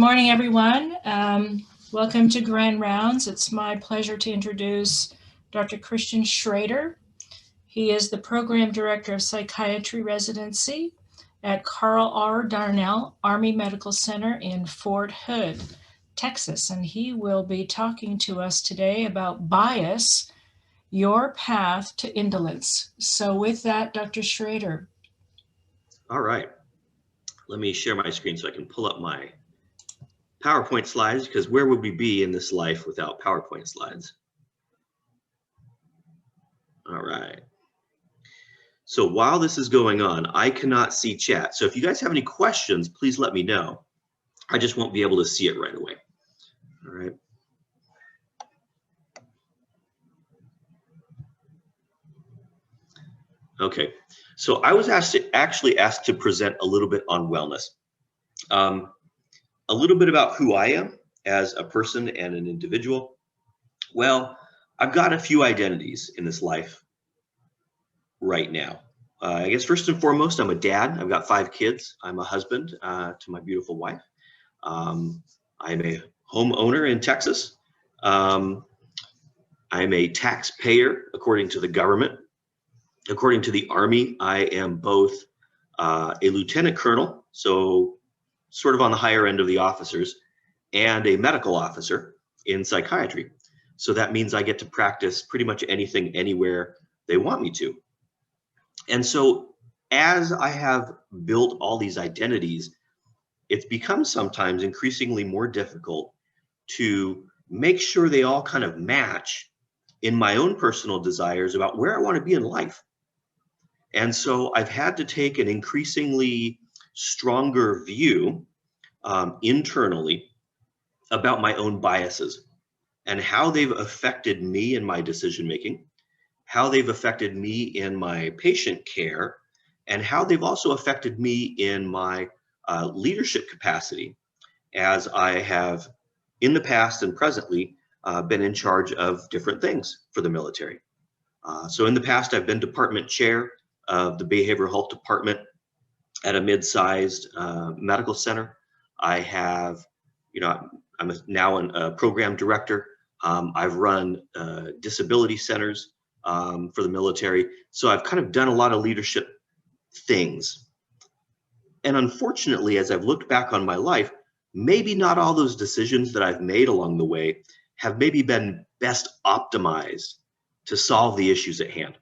morning, everyone. Welcome to Grand Rounds. It's my pleasure to introduce Dr. Christian Schrader. He is the Program Director of Psychiatry Residency at Carl R. Darnell Army Medical Center in Fort Hood, Texas. And he will be talking to us today about bias, your path to indolence. So with that, Dr. Schrader. All right. Let me share my screen so I can pull up my PowerPoint slides, because where would we be in this life without PowerPoint slides? All right. So while this is going on, I cannot see chat. So if you guys have any questions, please let me know. I just won't be able to see it right away. All right. Okay. So I was actually asked to present a little bit on wellness. A little bit about who I am as a person and an individual. Well, I've got a few identities in this life right now. I guess first and foremost, I'm a dad. I've got 5 kids. I'm a husband to my beautiful wife. I'm a homeowner in Texas. I'm a taxpayer according to the government. According to the Army, I am both a lieutenant colonel, so sort of on the higher end of the officers, and a medical officer in psychiatry. So that means I get to practice pretty much anything, anywhere they want me to. And so as I have built all these identities, it's become sometimes increasingly more difficult to make sure they all kind of match in my own personal desires about where I want to be in life. And so I've had to take an increasingly stronger view internally about my own biases and how they've affected me in my decision making, how they've affected me in my patient care, and how they've also affected me in my leadership capacity, as I have in the past and presently been in charge of different things for the military. So in the past, I've been department chair of the behavioral health department at a mid-sized medical center. I have, I'm now a program director. I've run disability centers for the military. So I've kind of done a lot of leadership things. And unfortunately, as I've looked back on my life, maybe not all those decisions that I've made along the way have maybe been best optimized to solve the issues at hand.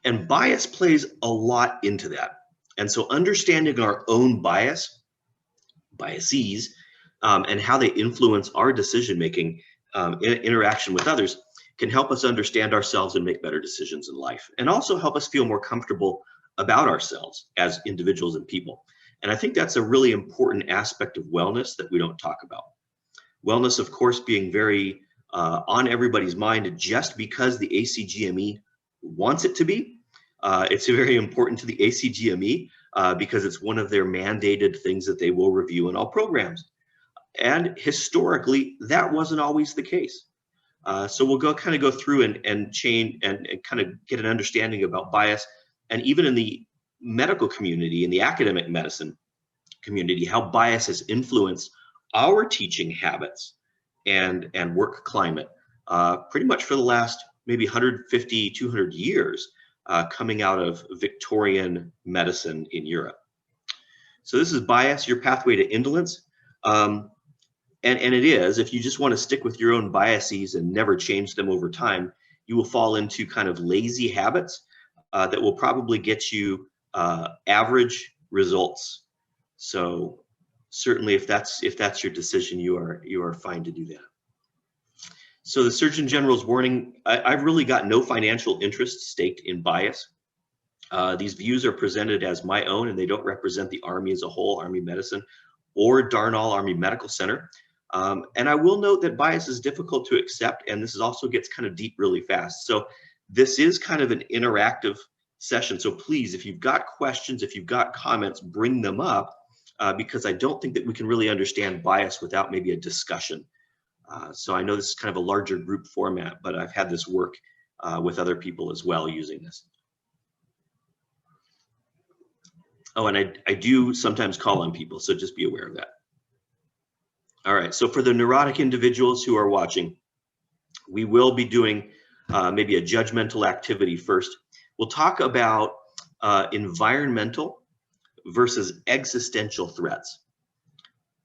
And bias plays a lot into that. And so understanding our own biases, and how they influence our decision-making in interaction with others can help us understand ourselves and make better decisions in life, and also help us feel more comfortable about ourselves as individuals and people. And I think that's a really important aspect of wellness that we don't talk about. Wellness, of course, being very on everybody's mind just because the ACGME wants it to be. It's very important to the ACGME because it's one of their mandated things that they will review in all programs. And historically, that wasn't always the case. So we'll kind of go through and change and kind of get an understanding about bias. And even in the medical community, in the academic medicine community, how bias has influenced our teaching habits and work climate pretty much for the last maybe 150, 200 years. Coming out of Victorian medicine in Europe. So this is bias, your pathway to indolence. And it is, if you just want to stick with your own biases and never change them over time, you will fall into kind of lazy habits that will probably get you average results. So certainly if that's your decision, you are fine to do that. So the Surgeon General's warning, I've really got no financial interest staked in bias. These views are presented as my own, and they don't represent the Army as a whole, Army Medicine, or Darnall Army Medical Center. And I will note that bias is difficult to accept, and this also gets kind of deep really fast. So this is kind of an interactive session. So please, if you've got questions, if you've got comments, bring them up, because I don't think that we can really understand bias without maybe a discussion. So I know this is kind of a larger group format, but I've had this work with other people as well using this. Oh, and I do sometimes call on people, so just be aware of that. All right, so for the neurotic individuals who are watching, we will be doing maybe a judgmental activity first. We'll talk about environmental versus existential threats.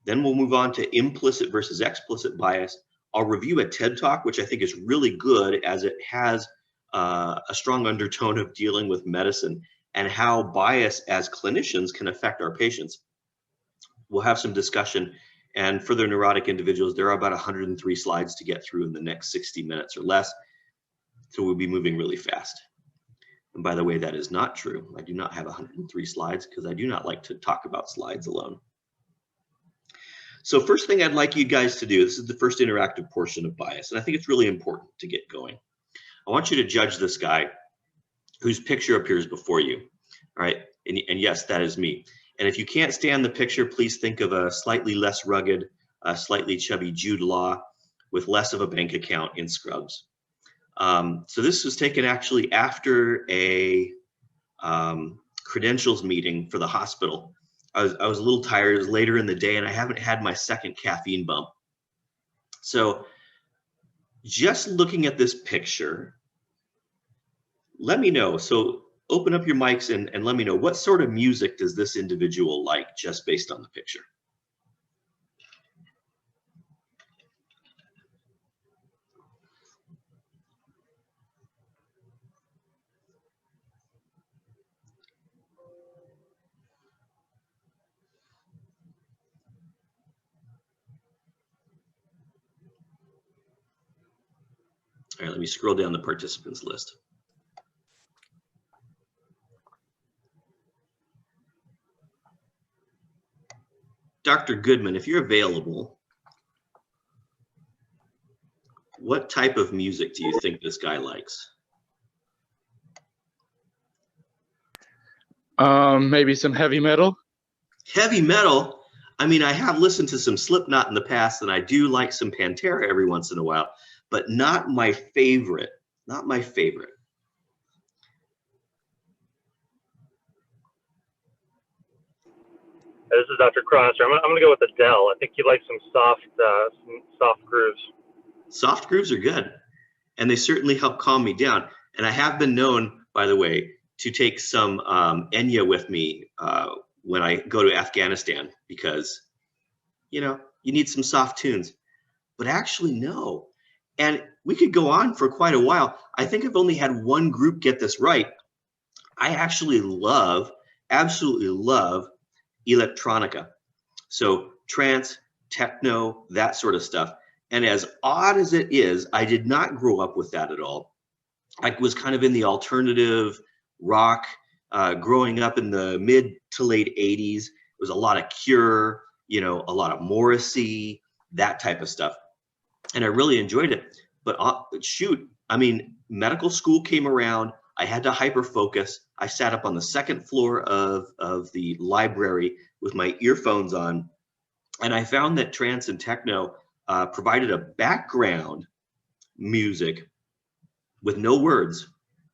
Then we'll move on to implicit versus explicit bias. I'll review a TED Talk, which I think is really good as it has a strong undertone of dealing with medicine and how bias as clinicians can affect our patients. We'll have some discussion. And for the neurotic individuals, there are about 103 slides to get through in the next 60 minutes or less. So we'll be moving really fast. And by the way, that is not true. I do not have 103 slides because I do not like to talk about slides alone. So first thing I'd like you guys to do, this is the first interactive portion of bias, and I think it's really important to get going. I want you to judge this guy whose picture appears before you, all right? And yes, that is me. And if you can't stand the picture, please think of a slightly less rugged, slightly chubby Jude Law with less of a bank account in scrubs. So this was taken actually after a credentials meeting for the hospital. I was a little tired. It was later in the day, and I haven't had my second caffeine bump. So just looking at this picture, let me know. So open up your mics and let me know, what sort of music does this individual like just based on the picture? All right, let me scroll down the participants list. Dr. Goodman, if you're available, what type of music do you think this guy likes? Maybe some heavy metal. Heavy metal? I mean, I have listened to some Slipknot in the past, and I do like some Pantera every once in a while, but not my favorite. Not my favorite. This is Dr. Crosser. I'm going to go with Adele. I think you like some soft grooves. Soft grooves are good, and they certainly help calm me down. And I have been known, by the way, to take some Enya with me when I go to Afghanistan because, you know, you need some soft tunes. But actually, no. And we could go on for quite a while. I think I've only had one group get this right. I actually love, absolutely love electronica. So trance, techno, that sort of stuff. And as odd as it is, I did not grow up with that at all. I was kind of in the alternative rock, growing up in the mid to late 80s. It was a lot of Cure, you know, a lot of Morrissey, that type of stuff. And I really enjoyed it. But shoot, I mean, medical school came around. I had to hyper focus. I sat up on the second floor of the library with my earphones on. And I found that trance and techno provided a background music with no words,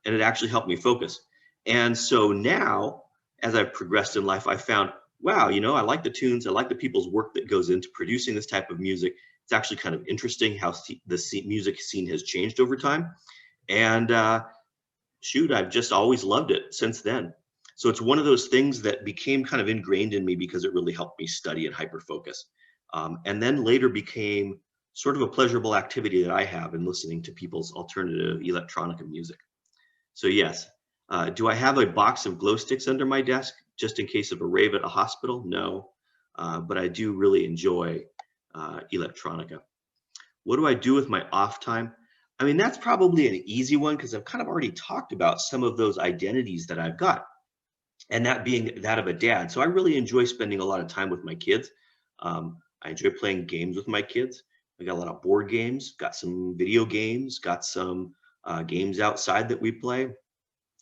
and it actually helped me focus. And so now, as I've progressed in life, I found, wow, you know, I like the tunes, I like the people's work that goes into producing this type of music. It's actually kind of interesting how the music scene has changed over time. And shoot, I've just always loved it since then. So it's one of those things that became kind of ingrained in me because it really helped me study and hyper focus. And then later became sort of a pleasurable activity that I have in listening to people's alternative electronica music. So yes, do I have a box of glow sticks under my desk just in case of a rave at a hospital? No, but I do really enjoy electronica. What do I do with my off time? I mean, that's probably an easy one because I've kind of already talked about some of those identities that I've got, and that being that of a dad. So I really enjoy spending a lot of time with my kids. I enjoy playing games with my kids. I got a lot of board games, got some video games, got some games outside that we play.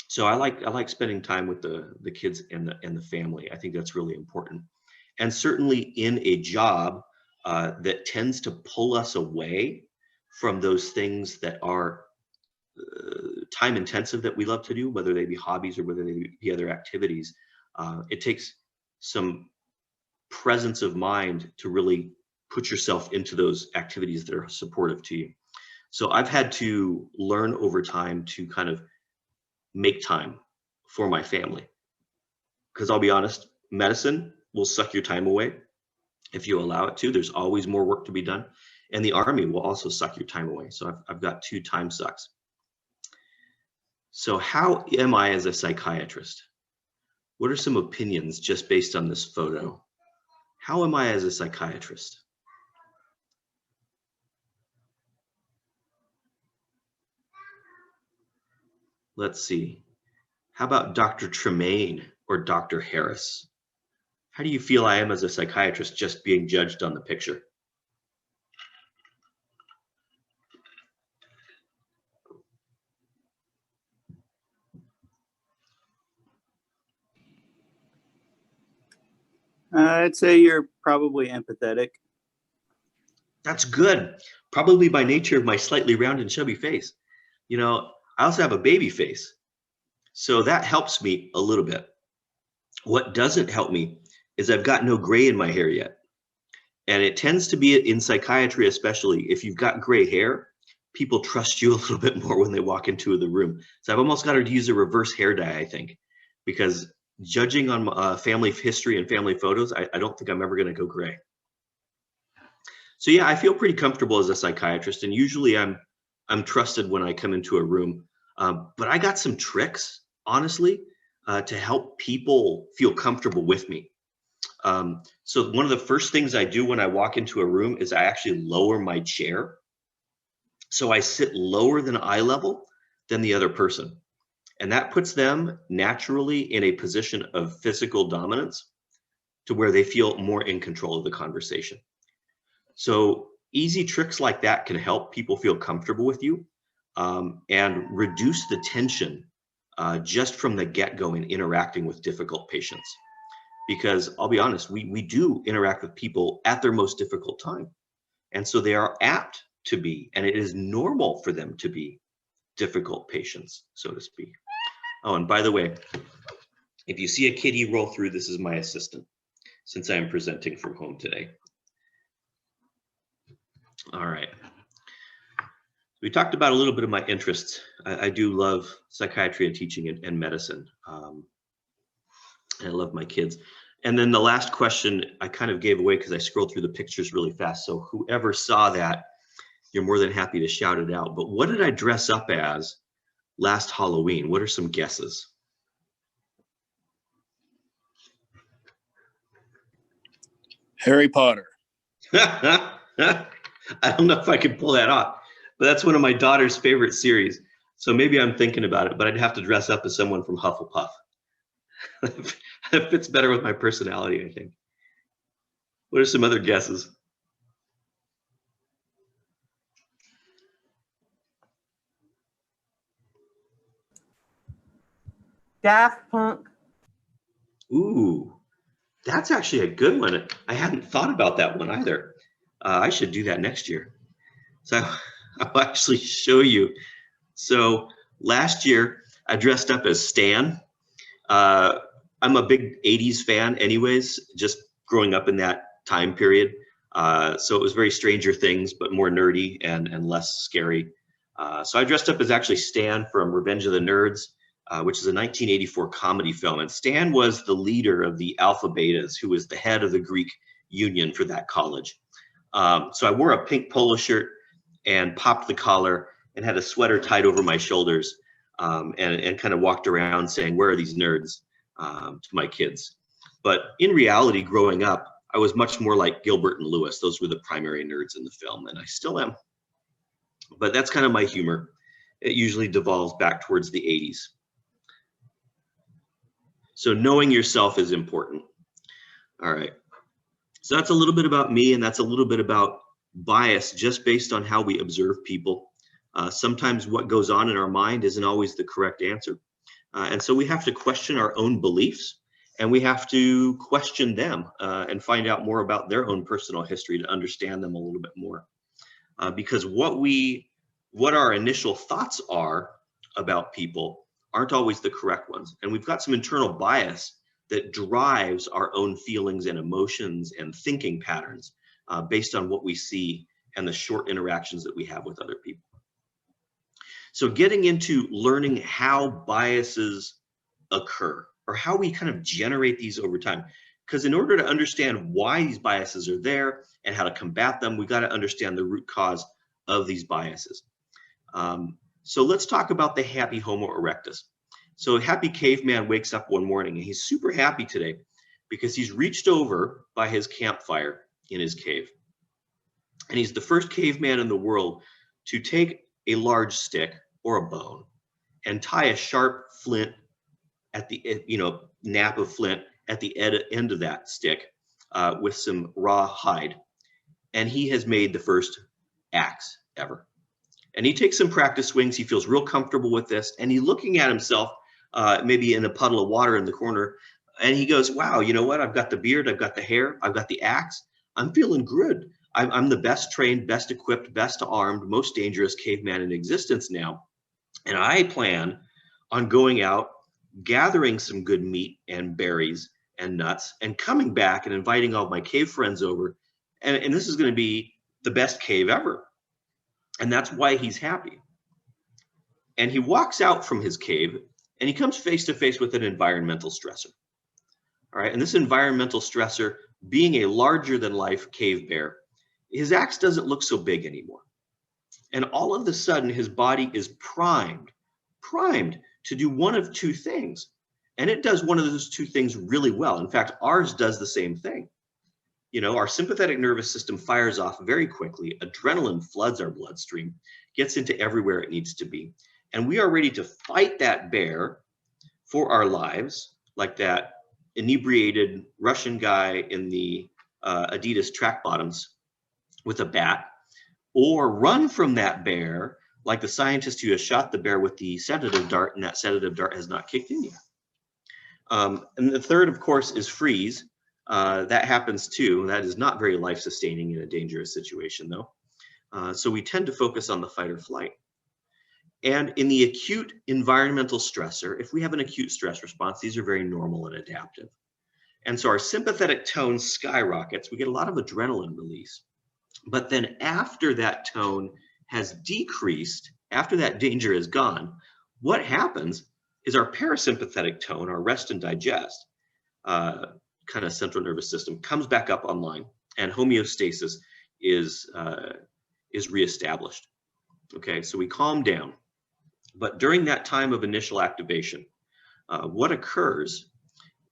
So I like spending time with the kids and the family. I think that's really important. And certainly in a job that tends to pull us away from those things that are time intensive that we love to do, whether they be hobbies or whether they be other activities, it takes some presence of mind to really put yourself into those activities that are supportive to you. So I've had to learn over time to kind of make time for my family. Because I'll be honest, medicine will suck your time away if you allow it to. There's always more work to be done. And the Army will also suck your time away. So I've got 2 time sucks. So how am I as a psychiatrist? What are some opinions just based on this photo? How am I as a psychiatrist? Let's see. How about Dr. Tremaine or Dr. Harris? How do you feel I am as a psychiatrist just being judged on the picture? I'd say you're probably empathetic. That's good. Probably by nature of my slightly round and chubby face. You know, I also have a baby face. So that helps me a little bit. What doesn't help me is I've got no gray in my hair yet. And it tends to be in psychiatry, especially if you've got gray hair, people trust you a little bit more when they walk into the room. So I've almost got to use a reverse hair dye, I think, because judging on family history and family photos, I don't think I'm ever going to go gray. So yeah, I feel pretty comfortable as a psychiatrist, and usually I'm trusted when I come into a room. But I got some tricks, honestly, to help people feel comfortable with me. So one of the first things I do when I walk into a room is I actually lower my chair. So I sit lower than eye level than the other person. And that puts them naturally in a position of physical dominance to where they feel more in control of the conversation. So easy tricks like that can help people feel comfortable with you and reduce the tension just from the get-go in interacting with difficult patients. Because I'll be honest, we do interact with people at their most difficult time. And so they are apt to be, and it is normal for them to be difficult patients, so to speak. Oh, and by the way, if you see a kitty roll through, this is my assistant, since I am presenting from home today. All right. We talked about a little bit of my interests. I do love psychiatry and teaching and medicine. I love my kids. And then the last question I kind of gave away because I scrolled through the pictures really fast. So whoever saw that, you're more than happy to shout it out. But what did I dress up as last Halloween? What are some guesses? Harry Potter. I don't know if I can pull that off, but that's one of my daughter's favorite series. So maybe I'm thinking about it, but I'd have to dress up as someone from Hufflepuff. It fits better with my personality, I think. What are some other guesses? Daft Punk. Ooh, that's actually a good one. I hadn't thought about that one either. I should do that next year. So I'll actually show you. So last year, I dressed up as Stan. I'm a big 80s fan anyways, just growing up in that time period. So it was very Stranger Things, but more nerdy and less scary. So I dressed up as actually Stan from Revenge of the Nerds, which is a 1984 comedy film. And Stan was the leader of the Alpha Betas, who was the head of the Greek union for that college. So I wore a pink polo shirt and popped the collar and had a sweater tied over my shoulders and kind of walked around saying, "Where are these nerds?" To my kids. But in reality, growing up, I was much more like Gilbert and Lewis. Those were the primary nerds in the film, and I still am. But that's kind of my humor. It usually devolves back towards the 80s. So knowing yourself is important. All right. So that's a little bit about me, and that's a little bit about bias just based on how we observe people. Sometimes what goes on in our mind isn't always the correct answer. And so we have to question our own beliefs, and we have to question them and find out more about their own personal history to understand them a little bit more. Because what our initial thoughts are about people aren't always the correct ones. And we've got some internal bias that drives our own feelings and emotions and thinking patterns. based on what we see and the short interactions that we have with other people. So getting into learning how biases occur, or how we kind of generate these over time. Because in order to understand why these biases are there and how to combat them, we got to understand the root cause of these biases. So let's talk about the happy Homo erectus. So a happy caveman wakes up one morning and he's super happy today because he's reached over by his campfire in his cave. And he's the first caveman in the world to take a large stick or a bone and tie a sharp flint at the, nap of flint at the end of that stick with some raw hide. And he has made the first axe ever. And he takes some practice swings. He feels real comfortable with this. And he's looking at himself, maybe in a puddle of water in the corner. And he goes, wow, you know what? I've got the beard, I've got the hair, I've got the axe. I'm feeling good. I'm the best trained, best equipped, best armed, most dangerous caveman in existence now. And I plan on going out, gathering some good meat and berries and nuts, and coming back and inviting all my cave friends over. And this is going to be the best cave ever. And that's why he's happy. And he walks out from his cave and he comes face to face with an environmental stressor. All right. And this environmental stressor, being a larger than life cave bear, his axe doesn't look so big anymore. And all of a sudden, his body is primed to do one of two things. And it does one of those two things really well. In fact, ours does the same thing. Our sympathetic nervous system fires off very quickly. Adrenaline floods our bloodstream, gets into everywhere it needs to be. And we are ready to fight that bear for our lives, like that inebriated Russian guy in the Adidas track bottoms with a bat, or run from that bear like the scientist who has shot the bear with the sedative dart, and that sedative dart has not kicked in yet. And the third, of course, is freeze. That happens too. That is not very life-sustaining in a dangerous situation, though. So we tend to focus on the fight or flight. And in the acute environmental stressor, if we have an acute stress response, these are very normal and adaptive. And so our sympathetic tone skyrockets. We get a lot of adrenaline release. But then after that tone has decreased, after that danger is gone, what happens is our parasympathetic tone, our rest and digest, kind of central nervous system, comes back up online, and homeostasis is reestablished. Okay, so we calm down. But during that time of initial activation, what occurs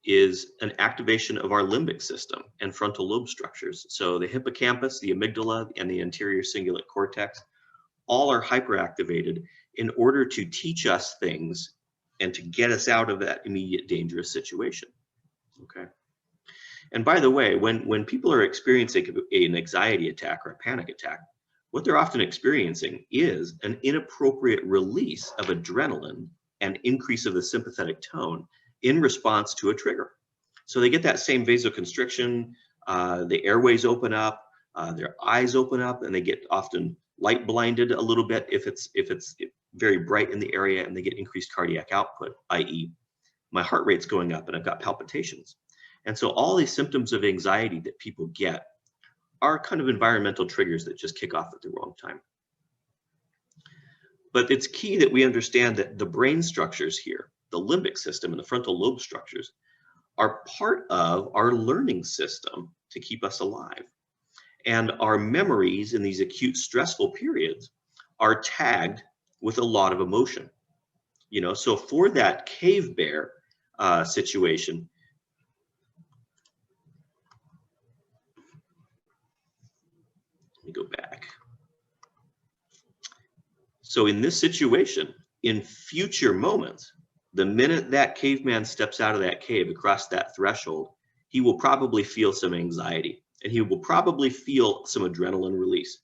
is an activation of our limbic system and frontal lobe structures. So the hippocampus, the amygdala, and the anterior cingulate cortex all are hyperactivated in order to teach us things and to get us out of that immediate dangerous situation. Okay. And by the way, when people are experiencing an anxiety attack or a panic attack, what they're often experiencing is an inappropriate release of adrenaline and increase of the sympathetic tone in response to a trigger. So they get that same vasoconstriction, the airways open up, their eyes open up, and they get often light blinded a little bit if it's very bright in the area, and they get increased cardiac output, i.e. my heart rate's going up and I've got palpitations. And so all these symptoms of anxiety that people get are kind of environmental triggers that just kick off at the wrong time. But it's key that we understand that the brain structures here, the limbic system and the frontal lobe structures, are part of our learning system to keep us alive. And our memories in these acute stressful periods are tagged with a lot of emotion. So for that cave bear situation, let me go back. So in this situation, in future moments, the minute that caveman steps out of that cave across that threshold, he will probably feel some anxiety, and he will probably feel some adrenaline release,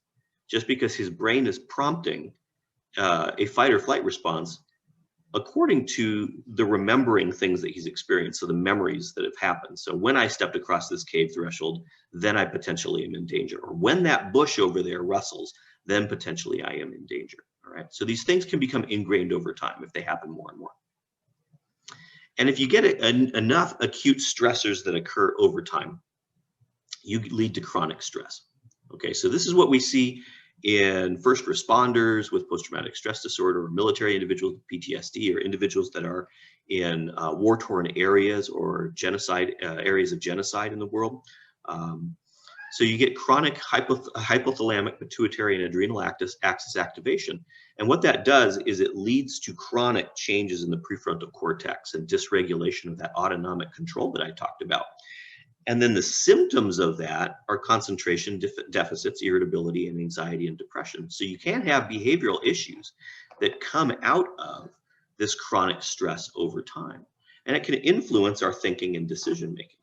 just because his brain is prompting a fight or flight response according to the remembering things that he's experienced, so the memories that have happened. So when I stepped across this cave threshold, then I potentially am in danger. Or when that bush over there rustles, then potentially I am in danger. All right. So these things can become ingrained over time if they happen more and more. And if you get enough acute stressors that occur over time, you lead to chronic stress. Okay, so this is what we see in first responders with post-traumatic stress disorder, or military individuals with PTSD, or individuals that are in war-torn areas or genocide areas of genocide in the world. So you get chronic hypothalamic, pituitary, and adrenal axis activation. And what that does is it leads to chronic changes in the prefrontal cortex and dysregulation of that autonomic control that I talked about. And then the symptoms of that are concentration deficits, irritability, and anxiety and depression. So you can have behavioral issues that come out of this chronic stress over time. And it can influence our thinking and decision making.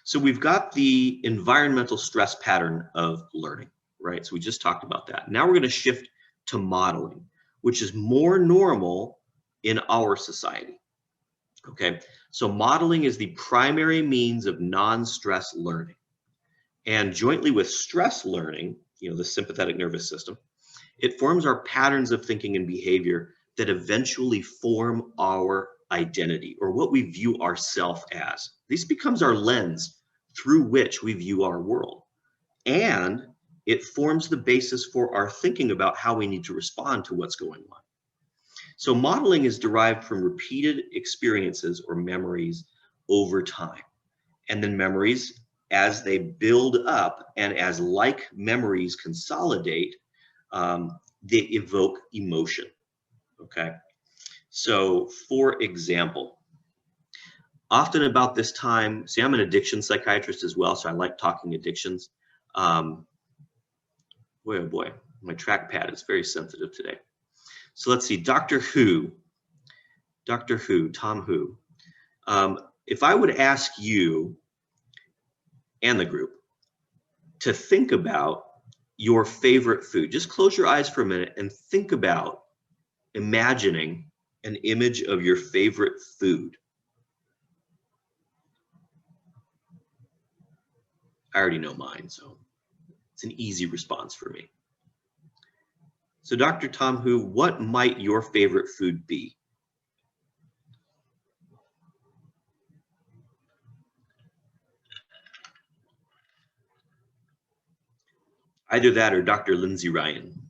So we've got the environmental stress pattern of learning, right? So we just talked about that. Now we're going to shift to modeling, which is more normal in our society. Okay, so modeling is the primary means of non-stress learning. And jointly with stress learning, the sympathetic nervous system, it forms our patterns of thinking and behavior that eventually form our identity, or what we view ourselves as. This becomes our lens through which we view our world. And it forms the basis for our thinking about how we need to respond to what's going on. So modeling is derived from repeated experiences or memories over time. And then memories, as they build up and as like memories consolidate, they evoke emotion, okay? So for example, often about this time, see, I'm an addiction psychiatrist as well, so I like talking addictions. Boy, oh boy, my trackpad is very sensitive today. So let's see, Doctor Who, Tom Who. If I would ask you and the group to think about your favorite food, just close your eyes for a minute and think about imagining an image of your favorite food. I already know mine, so it's an easy response for me. So Dr. Tom Who, what might your favorite food be? Either that or Dr. Lindsay Ryan.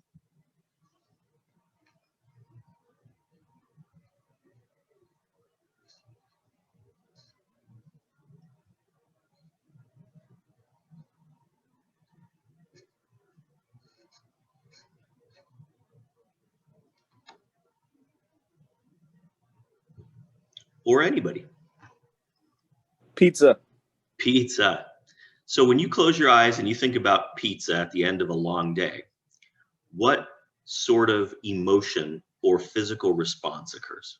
Or anybody. Pizza. Pizza. So when you close your eyes and you think about pizza at the end of a long day, what sort of emotion or physical response occurs?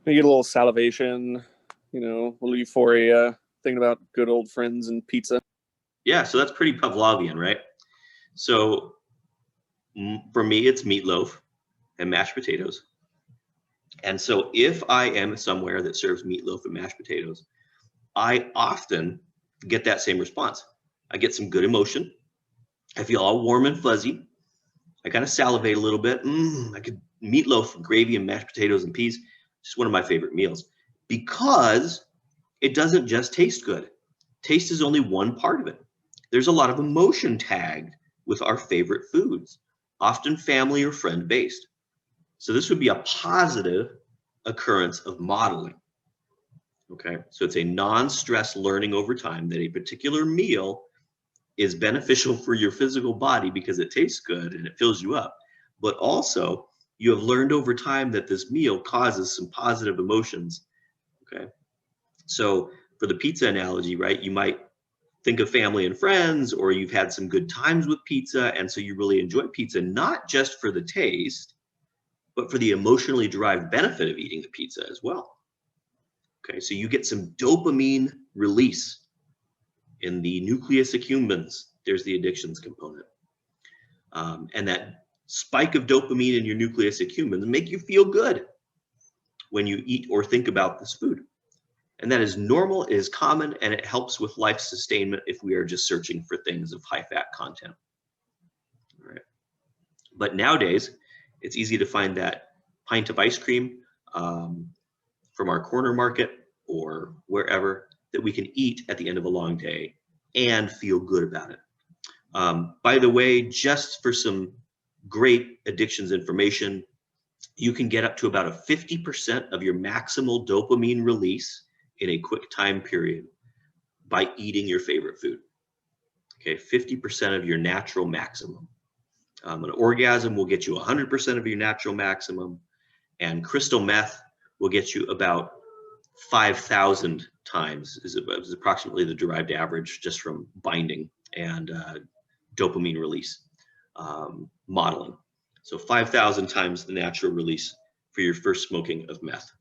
You get a little salivation, a little euphoria, thinking about good old friends and pizza. Yeah, so that's pretty Pavlovian, right? So for me, it's meatloaf and mashed potatoes. And so if I am somewhere that serves meatloaf and mashed potatoes, I often get that same response. I get some good emotion. I feel all warm and fuzzy. I kind of salivate a little bit. I could meatloaf, gravy, and mashed potatoes and peas. Just one of my favorite meals, because it doesn't just taste good. Taste is only one part of it. There's a lot of emotion tagged with our favorite foods, often family or friend based. So this would be a positive occurrence of modeling. Okay, so it's a non-stress learning over time that a particular meal is beneficial for your physical body because it tastes good and it fills you up. But also, you have learned over time that this meal causes some positive emotions. Okay, so for the pizza analogy, right, you might think of family and friends, or you've had some good times with pizza, and so you really enjoy pizza, not just for the taste, but for the emotionally derived benefit of eating the pizza as well. Okay, so you get some dopamine release in the nucleus accumbens. There's the addictions component. And that spike of dopamine in your nucleus accumbens make you feel good when you eat or think about this food. And that is normal, it is common, and it helps with life sustainment if we are just searching for things of high fat content. All right. But nowadays, it's easy to find that pint of ice cream, from our corner market or wherever that we can eat at the end of a long day and feel good about it. By the way, just for some great addictions information, you can get up to about a 50% of your maximal dopamine release in a quick time period by eating your favorite food. Okay, 50% of your natural maximum. An orgasm will get you 100% of your natural maximum, and crystal meth will get you about 5,000 times, is approximately the derived average just from binding and dopamine release modeling. So 5,000 times the natural release for your first smoking of meth.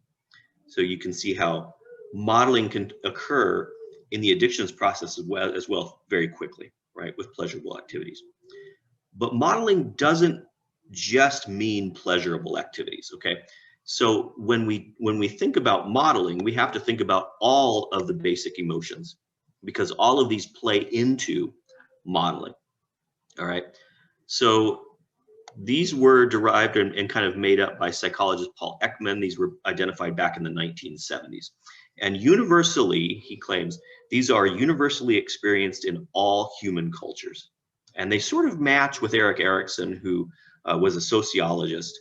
So you can see how modeling can occur in the addictions process as well very quickly, right, with pleasurable activities. But modeling doesn't just mean pleasurable activities, okay? So when we think about modeling, we have to think about all of the basic emotions because all of these play into modeling, all right? So these were derived and kind of made up by psychologist Paul Ekman. These were identified back in the 1970s. And universally, he claims, these are universally experienced in all human cultures. And they sort of match with Erik Erikson, who was a sociologist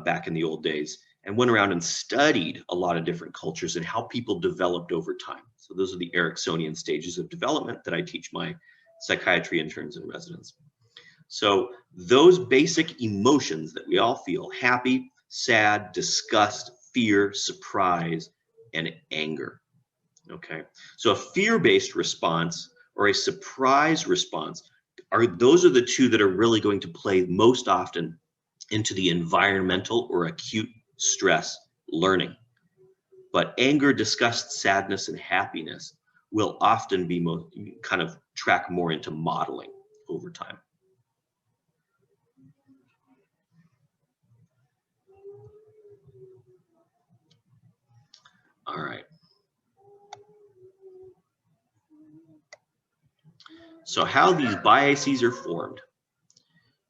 back in the old days and went around and studied a lot of different cultures and how people developed over time. So those are the Ericksonian stages of development that I teach my psychiatry interns and residents. So those basic emotions that we all feel, happy, sad, disgust, fear, surprise, and anger, okay? So a fear-based response or a surprise response, those are the two that are really going to play most often into the environmental or acute stress learning. But anger, disgust, sadness, and happiness will often be kind of track more into modeling over time. All right. So how these biases are formed.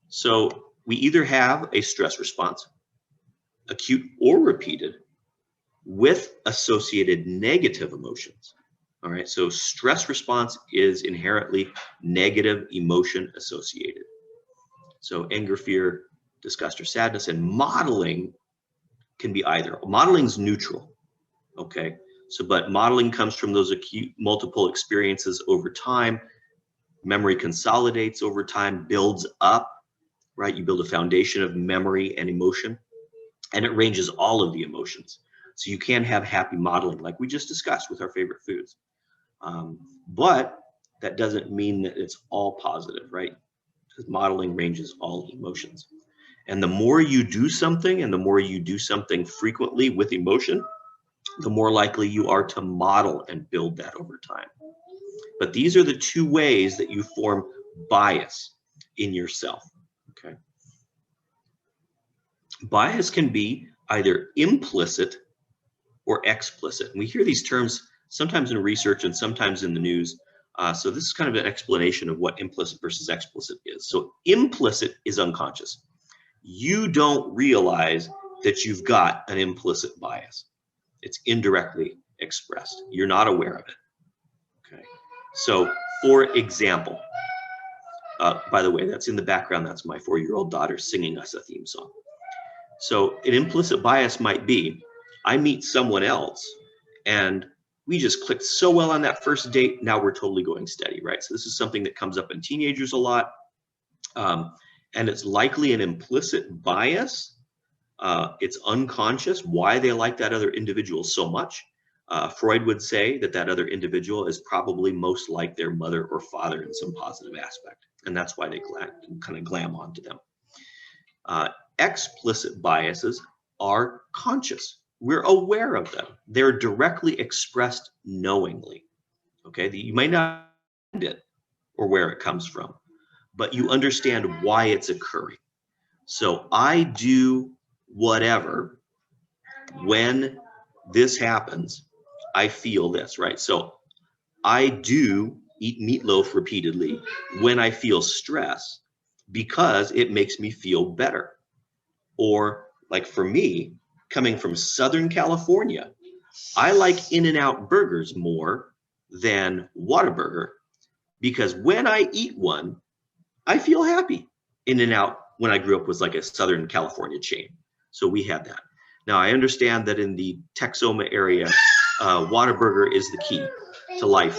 So we either have a stress response, acute or repeated, with associated negative emotions. All right, so stress response is inherently negative emotion associated. So anger, fear, disgust, or sadness, and modeling can be either. Modeling's neutral, okay? So, but modeling comes from those acute multiple experiences over time. Memory consolidates over time, builds up, right? You build a foundation of memory and emotion, and it ranges all of the emotions. So you can have happy modeling like we just discussed with our favorite foods. But that doesn't mean that it's all positive, right? Because modeling ranges all emotions. And the more you do something and the more you do something frequently with emotion, the more likely you are to model and build that over time. But these are the two ways that you form bias in yourself, okay? Bias can be either implicit or explicit. And we hear these terms sometimes in research and sometimes in the news. So this is kind of an explanation of what implicit versus explicit is. So implicit is unconscious. You don't realize that you've got an implicit bias. It's indirectly expressed. You're not aware of it. Okay. So for example, by the way, that's in the background. That's my 4-year-old daughter singing us a theme song. So an implicit bias might be, I meet someone else and we just clicked so well on that first date. Now we're totally going steady, right? So this is something that comes up in teenagers a lot. And it's likely an implicit bias. It's unconscious why they like that other individual so much. Freud would say that that other individual is probably most like their mother or father in some positive aspect. And that's why they kind of glam onto them. Explicit biases are conscious. We're aware of them. They're directly expressed knowingly. Okay, you might not understand it or where it comes from, but you understand why it's occurring. So I do whatever when this happens, I feel this, right? So I do eat meatloaf repeatedly when I feel stress because it makes me feel better. Or like for me, coming from Southern California, I like In-N-Out burgers more than Whataburger because when I eat one, I feel happy. In-N-Out, when I grew up, was like a Southern California chain. So we had that. Now, I understand that in the Texoma area, Whataburger is the key to life.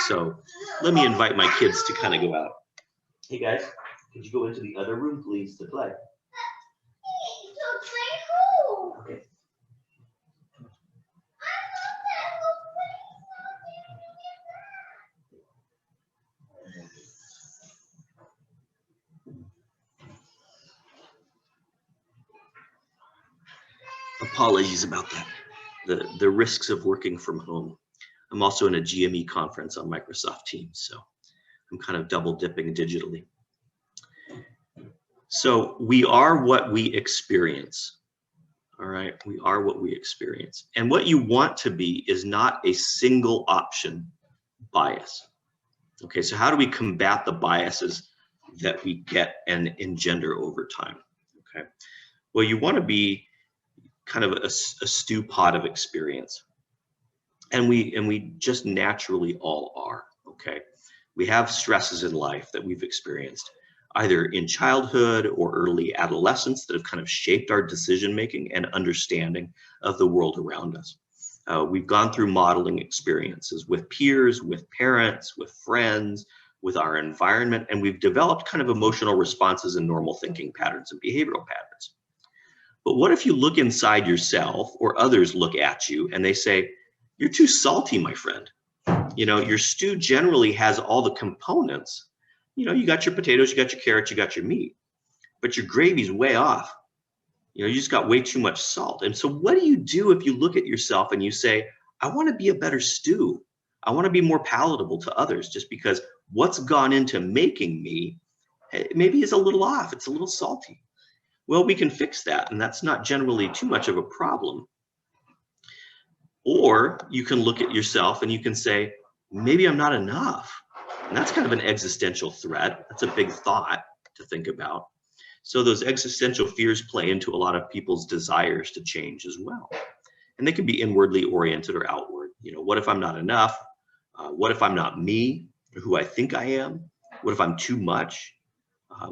So let me invite my kids to kind of go out. Hey guys, could you go into the other room, please, to play? Okay. Apologies about that. The risks of working from home. I'm also in a GME conference on Microsoft Teams, so I'm kind of double dipping digitally. So we are what we experience. All right, we are what we experience. And what you want to be is not a single option bias. Okay, so how do we combat the biases that we get and engender over time? Okay, well, you want to be kind of a stew pot of experience. And we just naturally all are, okay? We have stresses in life that we've experienced, either in childhood or early adolescence, that have kind of shaped our decision-making and understanding of the world around us. We've gone through modeling experiences with peers, with parents, with friends, with our environment, and we've developed kind of emotional responses and normal thinking patterns and behavioral patterns. But what if you look inside yourself or others look at you and they say, you're too salty, my friend. You know, your stew generally has all the components. You know, you got your potatoes, you got your carrots, you got your meat, but your gravy's way off. You know, you just got way too much salt. And so what do you do if you look at yourself and you say, I want to be a better stew. I want to be more palatable to others, just because what's gone into making me maybe is a little off. It's a little salty. Well, we can fix that, and that's not generally too much of a problem. Or you can look at yourself and you can say, maybe I'm not enough. And that's kind of an existential threat. That's a big thought to think about. So those existential fears play into a lot of people's desires to change as well. And they can be inwardly oriented or outward. You know, what if I'm not enough? What if I'm not me, or who I think I am? What if I'm too much?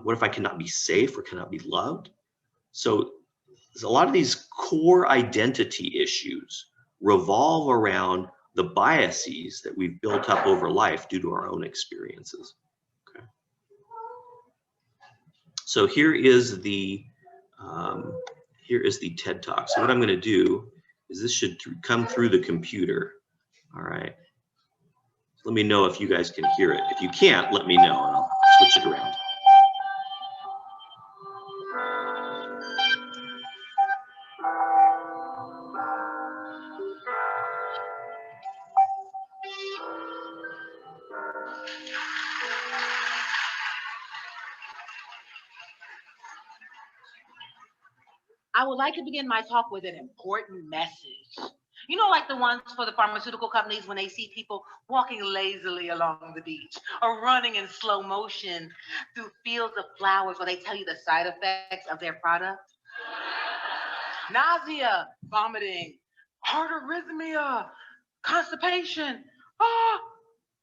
What if I cannot be safe or cannot be loved? So a lot of these core identity issues revolve around the biases that we've built up over life due to our own experiences. Okay. So here is the TED Talk. So what I'm going to do is this should come through the computer. All right. Let me know if you guys can hear it. If you can't, let me know and I'll switch it around. I would like to begin my talk with an important message. You know, like the ones for the pharmaceutical companies when they see people walking lazily along the beach or running in slow motion through fields of flowers where they tell you the side effects of their product. Nausea, vomiting, heart arrhythmia, constipation,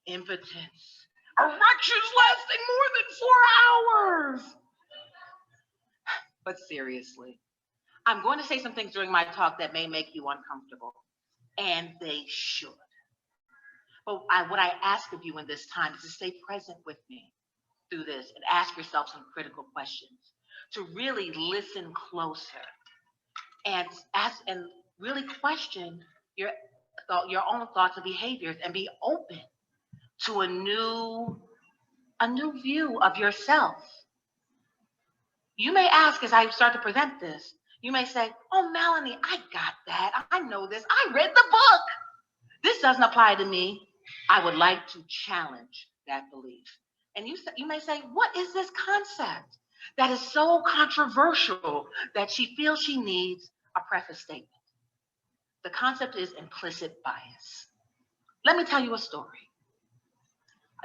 impotence, erections lasting more than 4 hours. But seriously, I'm going to say some things during my talk that may make you uncomfortable, and they should. But what I ask of you in this time is to stay present with me through this and ask yourself some critical questions, to really listen closer and ask and really question your own thoughts and behaviors and be open to a new view of yourself. You may ask as I start to present this, you may say, oh, Melanie, I got that. I know this. I read the book. This doesn't apply to me. I would like to challenge that belief. And you may say, what is this concept that is so controversial that she feels she needs a preface statement? The concept is implicit bias. Let me tell you a story.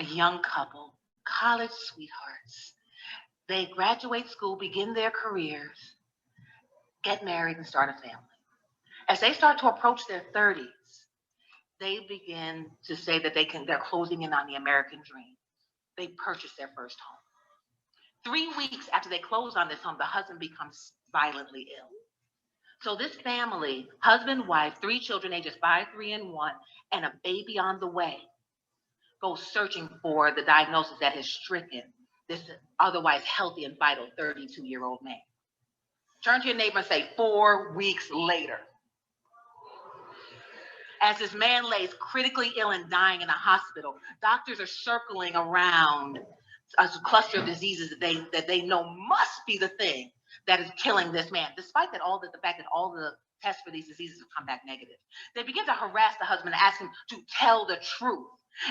A young couple, college sweethearts. They graduate school, begin their careers, get married, and start a family. As they start to approach their 30s, they begin to say that they're closing in on the American dream. They purchase their first home. 3 weeks after they close on this home, the husband becomes violently ill. So this family, husband, wife, 3 children, ages 5, 3, and 1, and a baby on the way, goes searching for the diagnosis that has stricken this otherwise healthy and vital 32-year-old man. Turn to your neighbor and say, 4 weeks later. As this man lays critically ill and dying in a hospital, doctors are circling around a cluster of diseases that they know must be the thing that is killing this man, despite the fact that all the tests for these diseases have come back negative. They begin to harass the husband and ask him to tell the truth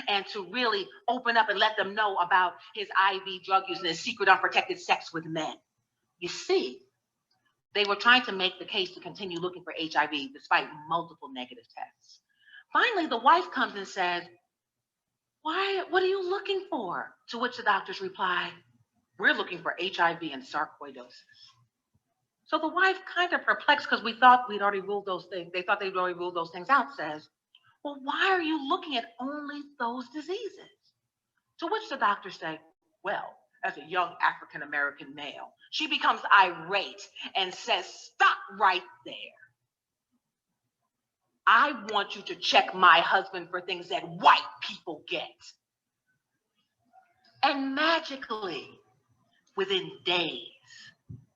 and to really open up and let them know about his IV drug use and his secret unprotected sex with men. You see, they were trying to make the case to continue looking for HIV despite multiple negative tests. Finally, the wife comes and says, what are you looking for? To which the doctors reply, we're looking for HIV and sarcoidosis. So the wife, kind of perplexed because we thought we'd already ruled those things, they thought they'd already ruled those things out, says, well, why are you looking at only those diseases? To which the doctors say, well, as a young African-American male, she becomes irate and says, stop right there. I want you to check my husband for things that white people get. And magically, within days,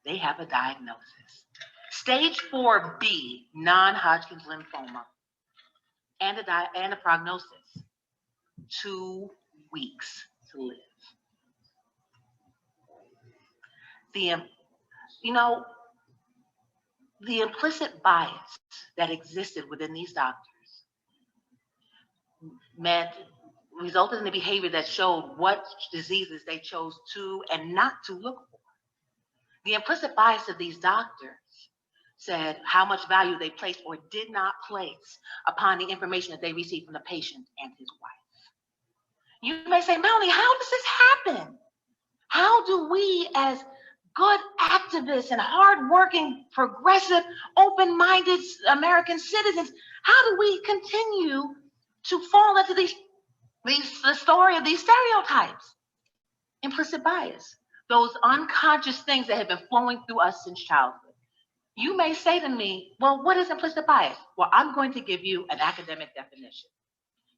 they have a diagnosis. Stage 4B, non-Hodgkin's lymphoma, and a prognosis, 2 weeks to live. The implicit bias that existed within these doctors resulted in a behavior that showed what diseases they chose to and not to look for. The implicit bias of these doctors said how much value they placed or did not place upon the information that they received from the patient and his wife. You may say, Melanie, how does this happen? How do we, as good activists and hardworking, progressive, open-minded American citizens, how do we continue to fall into the story of these stereotypes? Implicit bias, those unconscious things that have been flowing through us since childhood. You may say to me, well, what is implicit bias? Well, I'm going to give you an academic definition.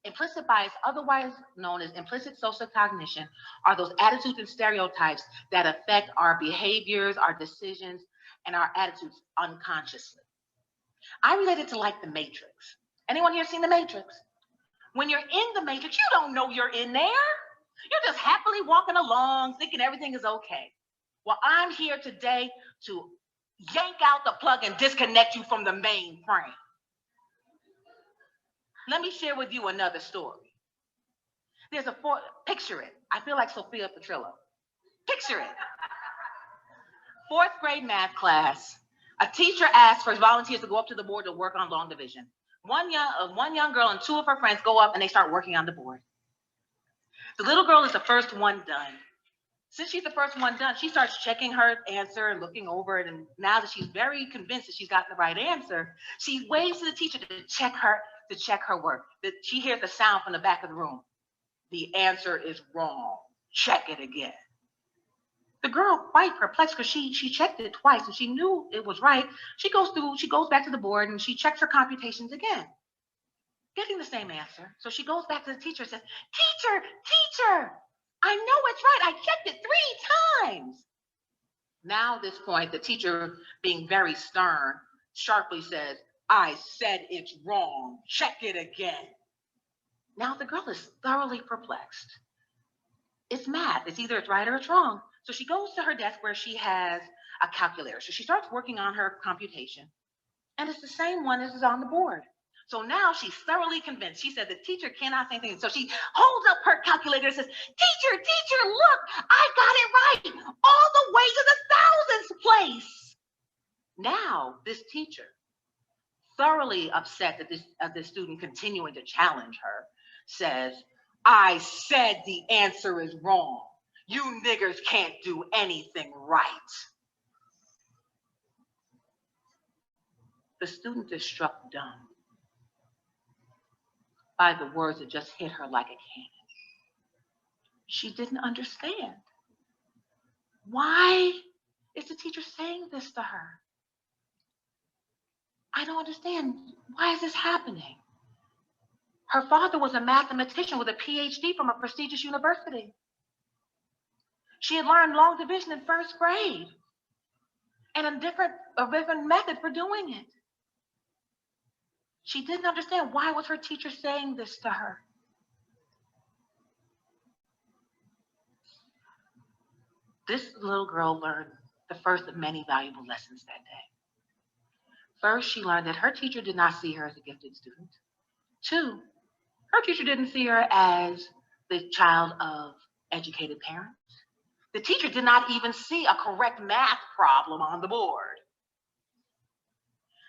Implicit bias, otherwise known as implicit social cognition, are those attitudes and stereotypes that affect our behaviors, our decisions, and our attitudes unconsciously. I relate it to like the Matrix. Anyone here seen the Matrix? When you're in the Matrix, you don't know you're in there. You're just happily walking along, thinking everything is okay. Well, I'm here today to yank out the plug and disconnect you from the mainframe. Let me share with you another story. Picture it. I feel like Sophia Petrillo. Picture it. 4th grade math class. A teacher asked for volunteers to go up to the board to work on long division. One young girl and 2 of her friends go up and they start working on the board. The little girl is the first one done. Since she's the first one done, she starts checking her answer and looking over it. And now that she's very convinced that she's gotten the right answer, she waves to the teacher to check her work. She hears the sound from the back of the room. The answer is wrong. Check it again. The girl, quite perplexed because she checked it twice and she knew it was right. She goes back to the board and she checks her computations again, getting the same answer. So she goes back to the teacher and says, Teacher, I know it's right. I checked it 3 times. Now at this point, the teacher, being very stern, sharply says, I said it's wrong. Check it again. Now the girl is thoroughly perplexed. It's math. It's either it's right or it's wrong. So she goes to her desk where she has a calculator. So she starts working on her computation, and it's the same one as is on the board. So now she's thoroughly convinced. She said the teacher cannot say anything. So she holds up her calculator and says, Teacher, look, I got it right. All the way to the 1000th place. Now this teacher, thoroughly upset that this student continuing to challenge her, says, I said the answer is wrong. You niggers can't do anything right. The student is struck dumb by the words that just hit her like a cannon. She didn't understand. Why is the teacher saying this to her? I don't understand. Why is this happening? Her father was a mathematician with a PhD from a prestigious university. She had learned long division in first grade and a different method for doing it. She didn't understand why was her teacher saying this to her. This little girl learned the first of many valuable lessons that day. First, she learned that her teacher did not see her as a gifted student. Two, her teacher didn't see her as the child of educated parents. The teacher did not even see a correct math problem on the board.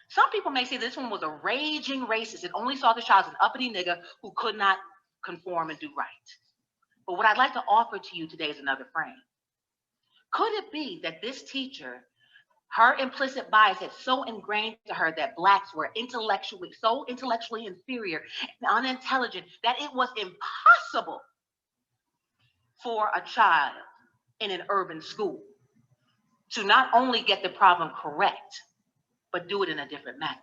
Some people may say this one was a raging racist and only saw the child as an uppity nigger who could not conform and do right. But what I'd like to offer to you today is another frame. Could it be that this teacher, her implicit bias had so ingrained to her that Blacks were so intellectually inferior and unintelligent that it was impossible for a child in an urban school to not only get the problem correct, but do it in a different method.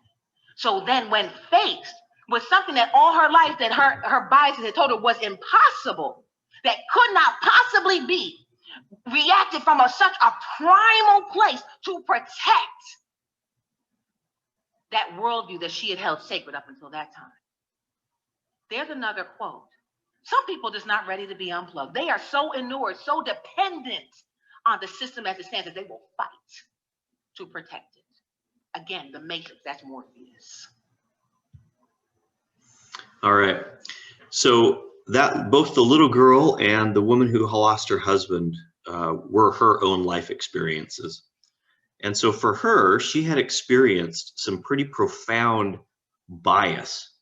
So then when faced with something that all her life that her biases had told her was impossible, that could not possibly be, reacted from such a primal place to protect that worldview that she had held sacred up until that time. There's another quote. Some people just not ready to be unplugged. They are so inured, so dependent on the system as it stands that they will fight to protect it. Again, the matrix, that's Morpheus. All right. So that both the little girl and the woman who lost her husband were her own life experiences. And so for her, she had experienced some pretty profound bias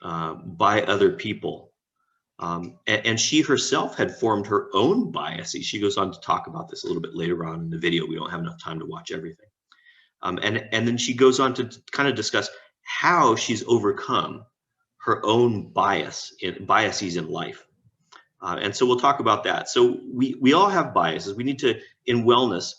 by other people. And she herself had formed her own biases. She goes on to talk about this a little bit later on in the video. We don't have enough time to watch everything. And then she goes on to kind of discuss how she's overcome her own biases in life. And so we'll talk about that. So we all have biases. We need to, in wellness,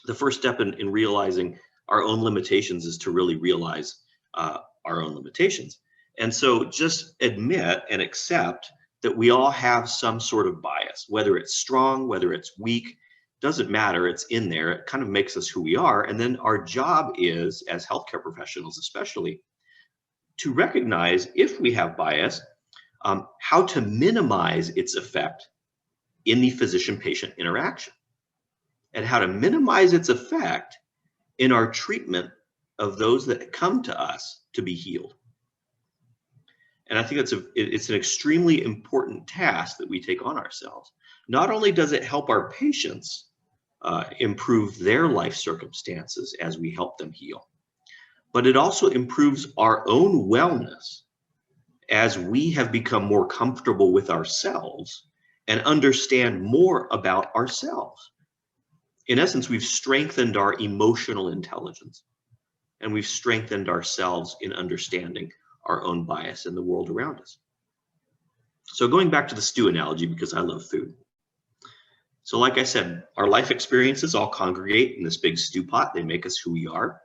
the first step in realizing our own limitations is to really realize our own limitations. And so just admit and accept that we all have some sort of bias, whether it's strong, whether it's weak, doesn't matter, it's in there. It kind of makes us who we are. And then our job is, as healthcare professionals especially, to recognize if we have bias, how to minimize its effect in the physician-patient interaction, and how to minimize its effect in our treatment of those that come to us to be healed. And I think it's an extremely important task that we take on ourselves. Not only does it help our patients improve their life circumstances as we help them heal, but it also improves our own wellness as we have become more comfortable with ourselves and understand more about ourselves. In essence, we've strengthened our emotional intelligence, and we've strengthened ourselves in understanding our own bias in the world around us. So going back to the stew analogy, because I love food. So like I said, our life experiences all congregate in this big stew pot. They make us who we are.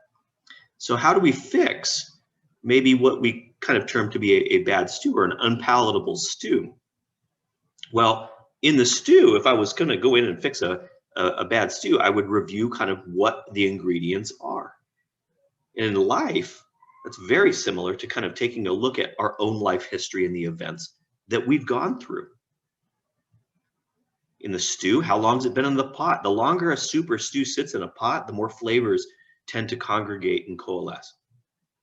So how do we fix maybe what we kind of term to be a bad stew or an unpalatable stew? Well, in the stew, if I was going to go in and fix a bad stew, I would review kind of what the ingredients are. And in life, that's very similar to kind of taking a look at our own life history and the events that we've gone through. In the stew, how long has it been in the pot? The longer a soup or stew sits in a pot, the more flavors tend to congregate and coalesce.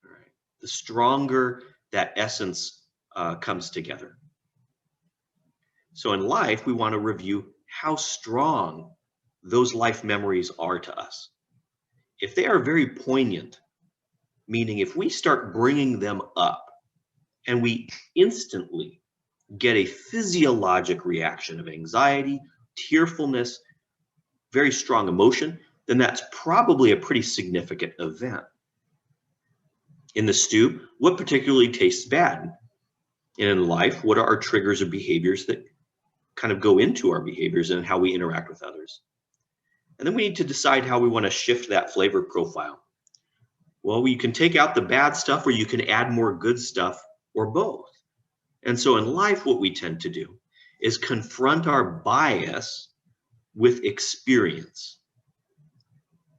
All right. The stronger that essence comes together. So in life, we want to review how strong those life memories are to us. If they are very poignant, meaning if we start bringing them up and we instantly get a physiologic reaction of anxiety, tearfulness, very strong emotion, then that's probably a pretty significant event. In the stew, what particularly tastes bad? And in life, what are our triggers or behaviors that kind of go into our behaviors and how we interact with others? And then we need to decide how we want to shift that flavor profile. Well, you can take out the bad stuff or you can add more good stuff, or both. And so in life, what we tend to do is confront our bias with experience.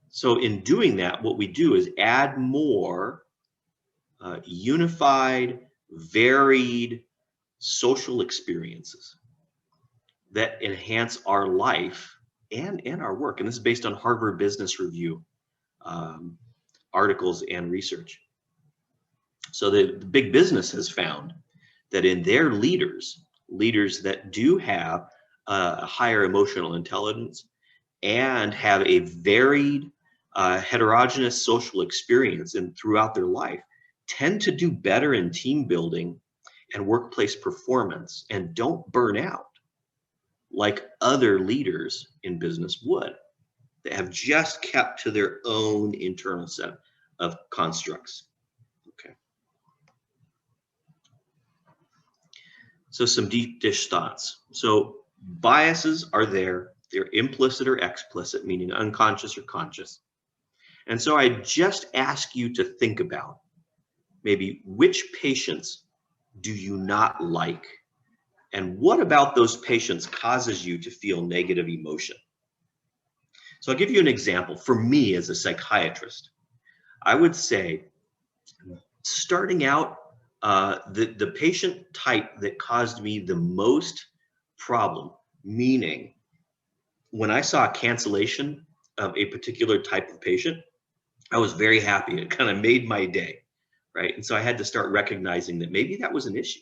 So in doing that, what we do is add more unified, varied social experiences that enhance our life and our work. And this is based on Harvard Business Review articles and research. So the big business has found that in their leaders that do have a higher emotional intelligence and have a varied heterogeneous social experience and throughout their life, tend to do better in team building and workplace performance and don't burn out like other leaders in business would, that have just kept to their own internal set of constructs. Okay. So some deep dish thoughts. So biases are there. They're implicit or explicit, meaning unconscious or conscious. And so I just ask you to think about maybe which patients do you not like? And what about those patients causes you to feel negative emotion? So I'll give you an example. For me as a psychiatrist, I would say starting out, the patient type that caused me the most problem, meaning when I saw a cancellation of a particular type of patient, I was very happy. It kind of made my day, right? And so I had to start recognizing that maybe that was an issue.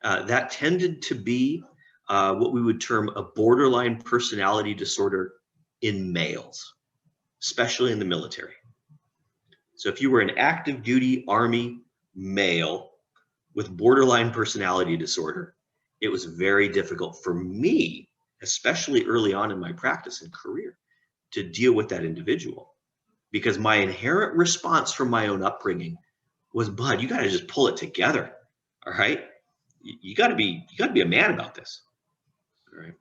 That tended to be what we would term a borderline personality disorder in males, especially in the military. So if you were an active duty Army male with borderline personality disorder, it was very difficult for me, especially early on in my practice and career, to deal with that individual, because my inherent response from my own upbringing was, bud, you got to just pull it together. All right. You got to be a man about this. All right.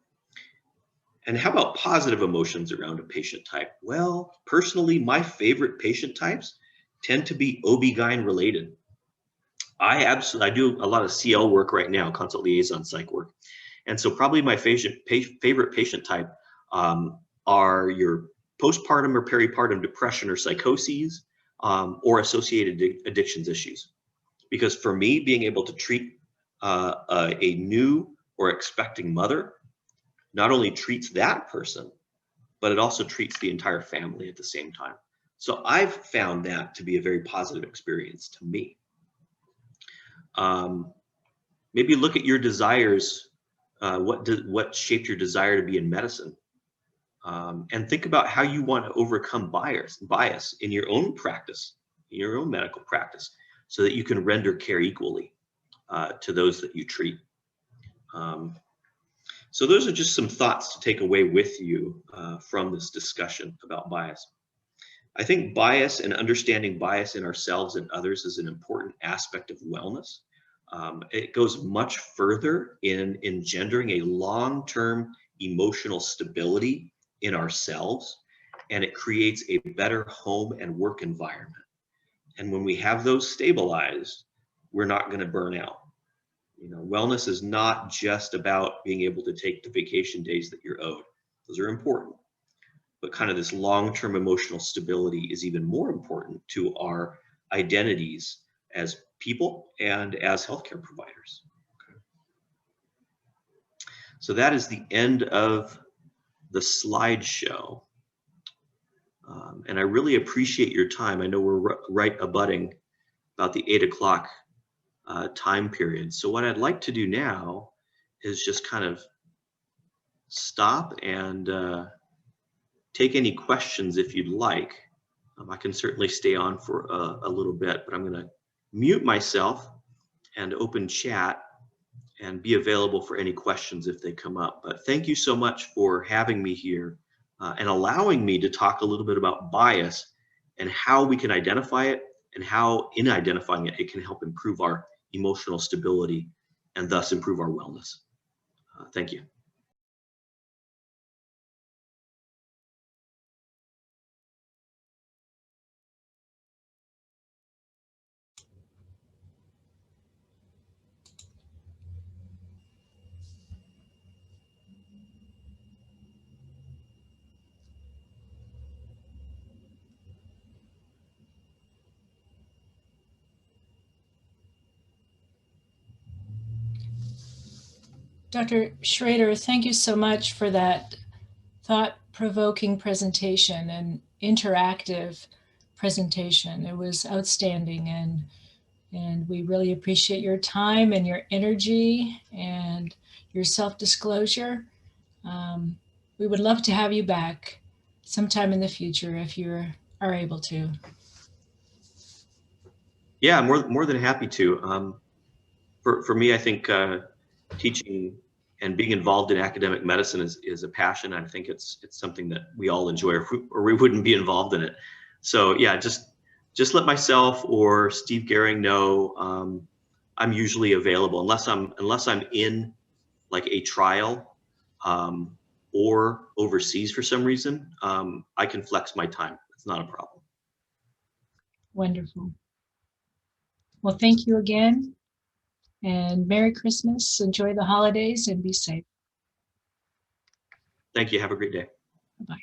And how about positive emotions around a patient type? Well, personally, my favorite patient types tend to be OB-GYN related. I do a lot of CL work right now, consult liaison psych work. And so probably my favorite patient type are your postpartum or peripartum depression or psychoses or associated addictions issues. Because for me, being able to treat a new or expecting mother not only treats that person, but it also treats the entire family at the same time. So I've found that to be a very positive experience to me. Maybe look at your desires. What shaped your desire to be in medicine? And think about how you want to overcome bias in your own practice, in your own medical practice, so that you can render care equally to those that you treat. So those are just some thoughts to take away with you from this discussion about bias. I think bias and understanding bias in ourselves and others is an important aspect of wellness. It goes much further in engendering a long-term emotional stability in ourselves, and it creates a better home and work environment. And when we have those stabilized, we're not going to burn out. You know, wellness is not just about being able to take the vacation days that you're owed. Those are important. But kind of this long-term emotional stability is even more important to our identities as people and as healthcare providers. Okay. So that is the end of the slideshow. And I really appreciate your time. I know we're right abutting about the 8 o'clock time period. So what I'd like to do now is just kind of stop and take any questions if you'd like. I can certainly stay on for a little bit, but I'm going to mute myself and open chat and be available for any questions if they come up. But thank you so much for having me here and allowing me to talk a little bit about bias and how we can identify it and how in identifying it, it can help improve our emotional stability and thus improve our wellness. Thank you. Dr. Schrader, thank you so much for that thought-provoking presentation and interactive presentation. It was outstanding, and we really appreciate your time and your energy and your self-disclosure. We would love to have you back sometime in the future if you are able to. Yeah, more than happy to. For me, I think teaching and being involved in academic medicine is a passion. I think it's something that we all enjoy, or we wouldn't be involved in it. So yeah, just let myself or Steve Gehring know. I'm usually available unless I'm in like a trial or overseas for some reason. I can flex my time. It's not a problem. Wonderful. Well, thank you again, and Merry Christmas. Enjoy the holidays and be safe. Thank you. Have a great day. Bye-bye.